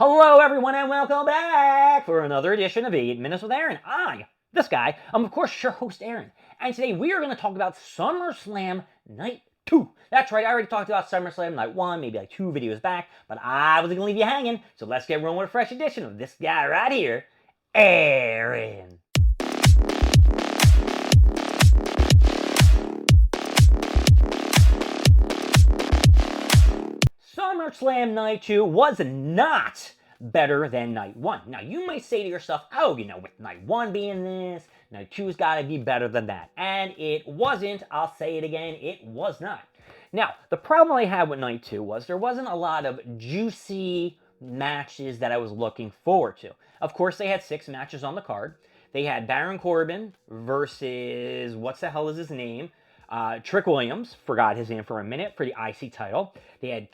Hello, everyone, and welcome back for another edition of 8 Minutes with Aaron. This guy, I'm of course your host, Aaron, and today we are going to talk about SummerSlam Night 2. That's right, I already talked about SummerSlam Night 1, maybe like 2 videos back, but I wasn't going to leave you hanging, so let's get rolling with a fresh edition of this guy right here, Aaron. SummerSlam Night 2 was not better than Night 1. Now, you might say to yourself, oh, with Night 1 being this, Night 2's got to be better than that. And it wasn't. I'll say it again, it was not. Now, the problem I had with Night 2 was there wasn't a lot of juicy matches that I was looking forward to. Of course, they had 6 matches on the card. They had Baron Corbin versus, what's the hell is his name? Trick Williams, forgot his name for a minute, for the IC title. They had,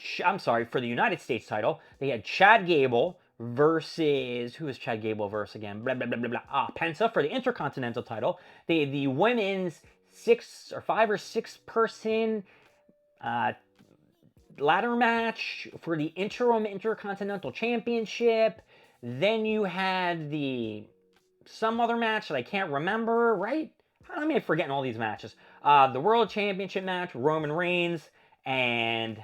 for the United States title. They had Chad Gable versus, who is Chad Gable versus again? Blah, blah, blah, blah, blah. Penta for the Intercontinental title. They had the women's 5 or 6 person ladder match for the interim Intercontinental Championship. Then you had some other match that I can't remember, right? How am I forgetting all these matches? The World Championship match, Roman Reigns, and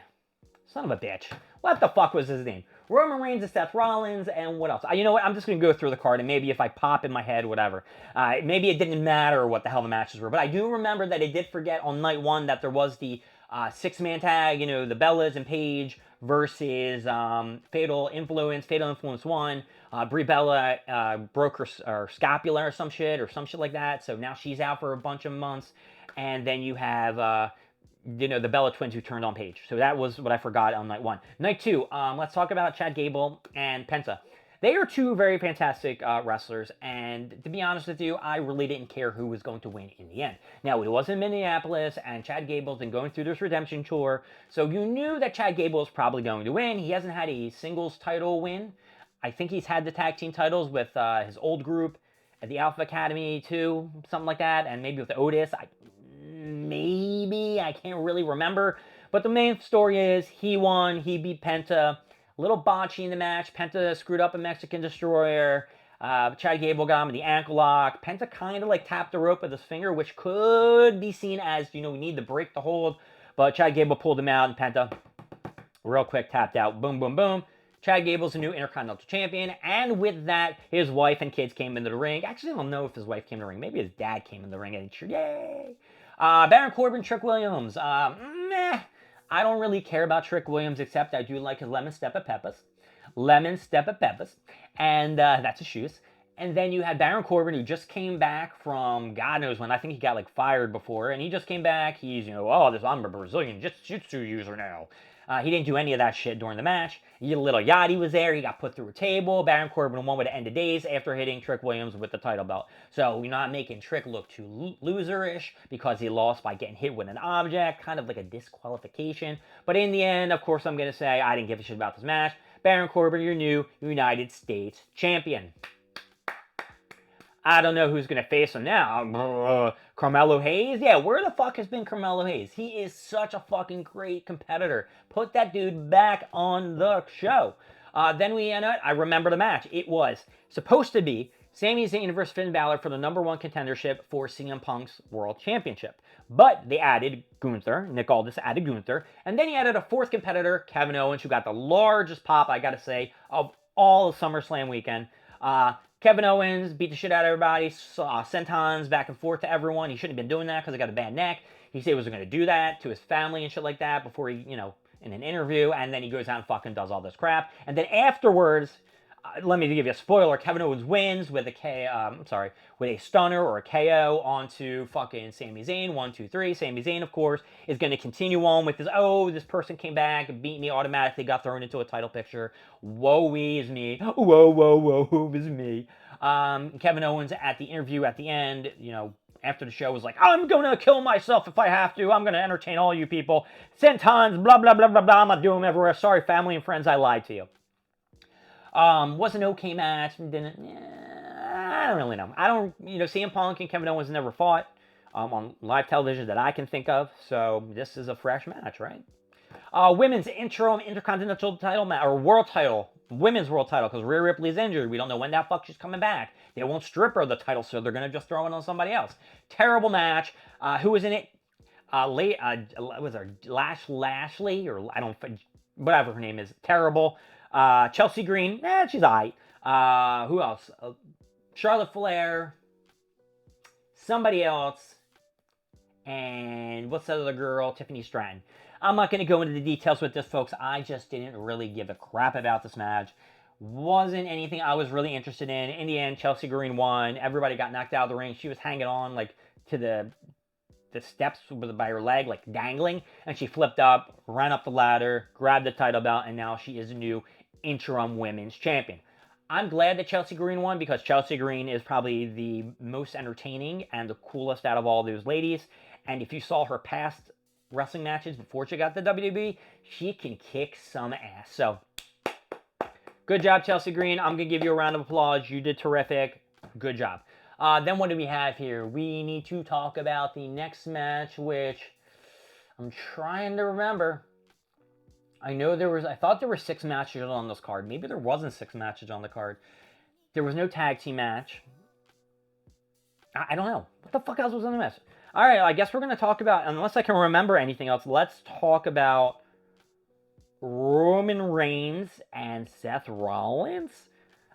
son of a bitch. What the fuck was his name? Roman Reigns and Seth Rollins, and what else? You know what? I'm just going to go through the card, and maybe if I pop in my head, whatever. Maybe it didn't matter what the hell the matches were, but I do remember that I did forget on night 1 that there was the 6-man tag, the Bellas and Paige versus Fatal Influence 1. Brie Bella broke her scapula or some shit like that, so now she's out for a bunch of months. And then you have, the Bella twins who turned on Paige. So that was what I forgot on night 1. Night 2, let's talk about Chad Gable and Penta. They are 2 very fantastic wrestlers, and to be honest with you, I really didn't care who was going to win in the end. Now, it was in Minneapolis, and Chad Gable's been going through this redemption tour, so you knew that Chad Gable was probably going to win. He hasn't had a singles title win. I think he's had the tag team titles with his old group at the Alpha Academy too, something like that, and maybe with Otis. I can't really remember. But the main story is he won, he beat Penta. A little botchy in the match. Penta screwed up a Mexican Destroyer. Chad Gable got him in the ankle lock. Penta kind of tapped the rope with his finger, which could be seen as, we need to break the hold. But Chad Gable pulled him out, and Penta real quick tapped out. Boom, boom, boom. Chad Gable's the new Intercontinental Champion, and with that, his wife and kids came into the ring. Actually, I don't know if his wife came in the ring. Maybe his dad came in the ring and cheered, yay! Baron Corbin, Trick Williams. I don't really care about Trick Williams, except I do like his lemon steppa peppers. And that's his shoes. And then you had Baron Corbin, who just came back from God knows when. I think he got fired before, and he just came back. He's, I'm a Brazilian jiu-jitsu user now. He didn't do any of that shit during the match. Little Yachty was there. He got put through a table. Baron Corbin won with the end of days after hitting Trick Williams with the title belt. So you're not making Trick look too loserish because he lost by getting hit with an object, kind of like a disqualification. But in the end, of course, I'm going to say I didn't give a shit about this match. Baron Corbin, your new United States champion. I don't know who's going to face him now. Carmelo Hayes? Yeah, where the fuck has been Carmelo Hayes? He is such a fucking great competitor. Put that dude back on the show. Then I remember the match. It was supposed to be Sami Zayn versus Finn Balor for the #1 contendership for CM Punk's World Championship. But they added Gunther. Nick Aldis added Gunther. And then he added a 4th competitor, Kevin Owens, who got the largest pop, I gotta say, of all of SummerSlam weekend. Kevin Owens beat the shit out of everybody, sentons back and forth to everyone. He shouldn't have been doing that because he got a bad neck. He said he wasn't going to do that to his family and shit like that before he, in an interview, and then he goes out and fucking does all this crap. And then afterwards, let me give you a spoiler, Kevin Owens wins with with a stunner or a KO onto fucking Sami Zayn. 1, 2, 3. Sami Zayn, of course, is going to continue on with this person came back and beat me, automatically got thrown into a title picture. Woe is me. Woe is me. Kevin Owens at the interview at the end, after the show was like, I'm going to kill myself if I have to. I'm going to entertain all you people. Sentons, blah, blah, blah, blah, blah. I'm going to do them everywhere. Sorry, family and friends, I lied to you. Was an okay match. I don't really know. CM Punk and Kevin Owens never fought on live television that I can think of. So this is a fresh match, right? Women's interim intercontinental title match, or world title women's world title because Rhea Ripley's injured. We don't know when that fuck she's coming back. They won't strip her of the title, so they're gonna just throw it on somebody else. Terrible match. Who was in it? Was her Lashley or I don't whatever her name is. Terrible. Chelsea Green. She's alright. Who else? Charlotte Flair. Somebody else. And what's that other girl? Tiffany Stratton. I'm not going to go into the details with this, folks. I just didn't really give a crap about this match. Wasn't anything I was really interested in. In the end, Chelsea Green won. Everybody got knocked out of the ring. She was hanging on like to the steps by her leg, like dangling. And she flipped up, ran up the ladder, grabbed the title belt, and now she is a new interim women's champion. I'm glad that Chelsea Green won because Chelsea Green is probably the most entertaining and the coolest out of all those ladies. And if you saw her past wrestling matches before she got the WWE, she can kick some ass. So, good job, Chelsea Green. I'm going to give you a round of applause. You did terrific. Good job. Then what do we have here? We need to talk about the next match, which I'm trying to remember. I thought there were 6 matches on this card. Maybe there wasn't 6 matches on the card. There was no tag team match. I don't know. What the fuck else was on the match? All right, I guess we're going to talk about, unless I can remember anything else, let's talk about Roman Reigns and Seth Rollins.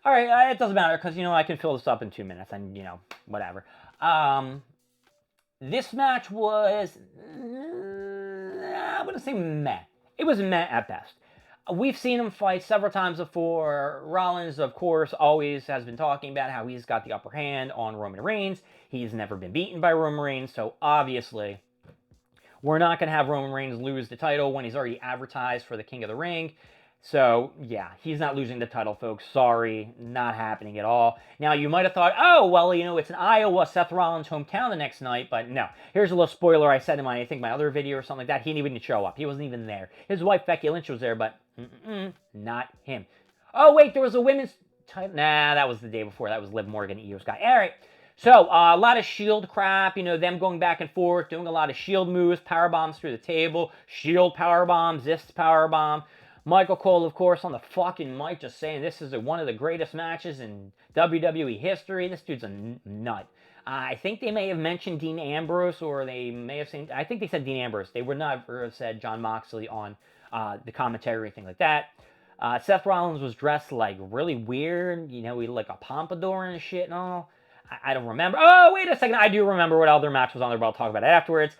All right, it doesn't matter because, I can fill this up in 2 minutes and, whatever. This match was, I'm going to say meh. It was meh at best. We've seen him fight several times before. Rollins, of course, always has been talking about how he's got the upper hand on Roman Reigns. He's never been beaten by Roman Reigns, so obviously we're not going to have Roman Reigns lose the title when he's already advertised for the King of the Ring. So, yeah, he's not losing the title, folks. Sorry, not happening at all. Now, you might have thought, oh, well, it's in Iowa, Seth Rollins' hometown the next night, but no. Here's a little spoiler I said in my other video or something like that. He didn't even show up. He wasn't even there. His wife, Becky Lynch, was there, but not him. Oh, wait, there was a women's title. Nah, that was the day before. That was Liv Morgan, Io Sky. All right. So, a lot of Shield crap, them going back and forth, doing a lot of Shield moves, power bombs through the table, Shield power bomb, Zist power bomb. Michael Cole, of course, on the fucking mic just saying this is one of the greatest matches in WWE history. This dude's a nut. I think they may have mentioned Dean Ambrose, or they may have said, I think they said Dean Ambrose. They would not have said Jon Moxley on the commentary or anything like that. Seth Rollins was dressed like really weird, he like a pompadour and shit and all. I don't remember. Oh, wait a second. I do remember what other match was on there, but I'll talk about it afterwards.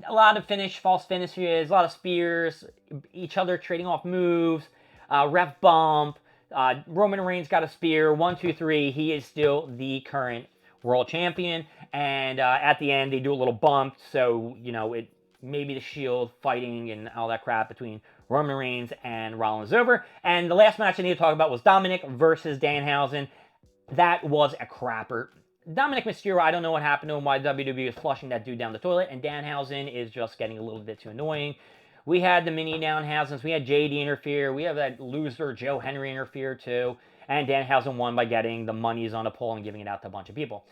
A lot of false finishes, a lot of spears, each other trading off moves, ref bump. Roman Reigns got a spear, 1, 2, 3. He is still the current world champion. And at the end, they do a little bump, so, it maybe the Shield fighting and all that crap between Roman Reigns and Rollins over. And the last match I need to talk about was Dominic versus Danhausen. That was a crapper. Dominic Mysterio, I don't know what happened to him, why WWE is flushing that dude down the toilet, and Danhausen is just getting a little bit too annoying. We had the mini Danhausens, we had JD interfere, we have that loser Joe Henry interfere too, and Danhausen won by getting the monies on a pole and giving it out to a bunch of people.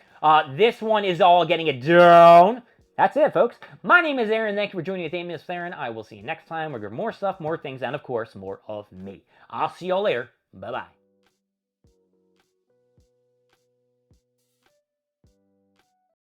This one is all getting it down. That's it, folks. My name is Aaron. Thank you for joining me. Amy is Farron. I will see you next time. We're going to more stuff, more things, and of course, more of me. I'll see y'all later. Bye-bye.